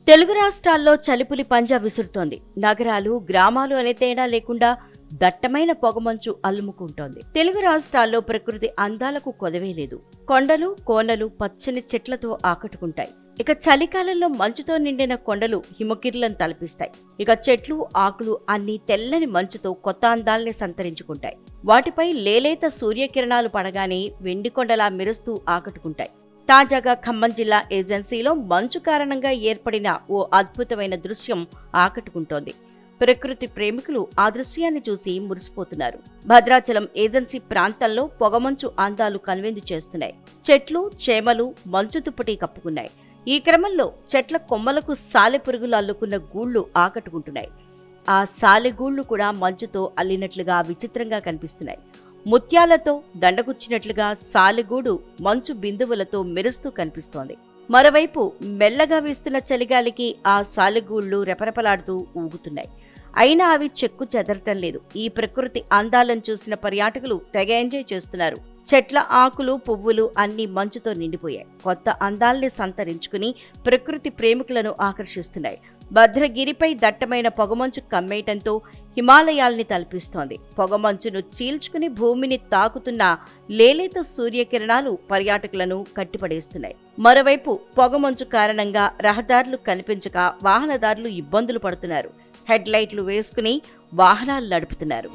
తెలుగు రాష్ట్రాల్లో చలిపులి పంజా విసురుతోంది. నగరాలు, గ్రామాలు అనే తేడా లేకుండా దట్టమైన పొగమంచు అల్లుముకుంటోంది. తెలుగు రాష్ట్రాల్లో ప్రకృతి అందాలకు కొదవే లేదు. కొండలు, కోనలు పచ్చని చెట్లతో ఆకట్టుకుంటాయి. ఇక చలికాలంలో మంచుతో నిండిన కొండలు హిమగిర్లను తలపిస్తాయి. ఇక చెట్లు, ఆకులు అన్నీ తెల్లని మంచుతో కొత్త అందాల్ని సంతరించుకుంటాయి. వాటిపై లేలేత సూర్యకిరణాలు పడగానే వెండి కొండలా మెరుస్తూ ఆకట్టుకుంటాయి. తాజాగా ఖమ్మం జిల్లా ఏజెన్సీలో మంచు కారణంగా ఏర్పడిన ఓ అద్భుతమైన దృశ్యం ఆకట్టుకుంటోంది. ప్రకృతి ప్రేమికులు ఆ దృశ్యాన్ని చూసి మురిసిపోతున్నారు. భద్రాచలం ఏజెన్సీ ప్రాంతంలో పొగమంచు అందాలు కనువిందు చేస్తున్నాయి. చెట్లు, చేమలు మంచు దుప్పటి కప్పుకున్నాయి. ఈ క్రమంలో చెట్ల కొమ్మలకు సాలెపురుగులు అల్లుకున్న గూళ్లు ఆకట్టుకుంటున్నాయి. ఆ సాలెగూళ్లు కూడా మంచుతో అల్లినట్లుగా విచిత్రంగా కనిపిస్తున్నాయి. ముత్యాలతో దండగుచ్చినట్లుగా సాలెగూడు మంచు బిందువులతో మెరుస్తూ కనిపిస్తోంది. మరోవైపు మెల్లగా వీస్తున్న చలిగాలికి ఆ సాలెగూళ్లు రెపరెపలాడుతూ ఊగుతున్నాయి. అయినా అవి చెక్కు చెదరటం లేదు. ఈ ప్రకృతి అందాలను చూసిన పర్యాటకులు తెగ ఎంజాయ్ చేస్తున్నారు. చెట్ల ఆకులు, పువ్వులు అన్నీ మంచుతో నిండిపోయాయి. కొత్త అందాల్ని సంతరించుకుని ప్రకృతి ప్రేమికులను ఆకర్షిస్తున్నాయి. భద్రగిరిపై దట్టమైన పొగమంచు కమ్మేయటంతో హిమాలయాల్ని తలపిస్తోంది. పొగమంచును చీల్చుకుని భూమిని తాకుతున్న లేలేత సూర్యకిరణాలు పర్యాటకులను కట్టిపడేస్తున్నాయి. మరోవైపు పొగమంచు కారణంగా రహదారులు కనిపించక వాహనదారులు ఇబ్బందులు పడుతున్నారు. హెడ్ లైట్లు వేసుకుని వాహనాలు నడుపుతున్నారు.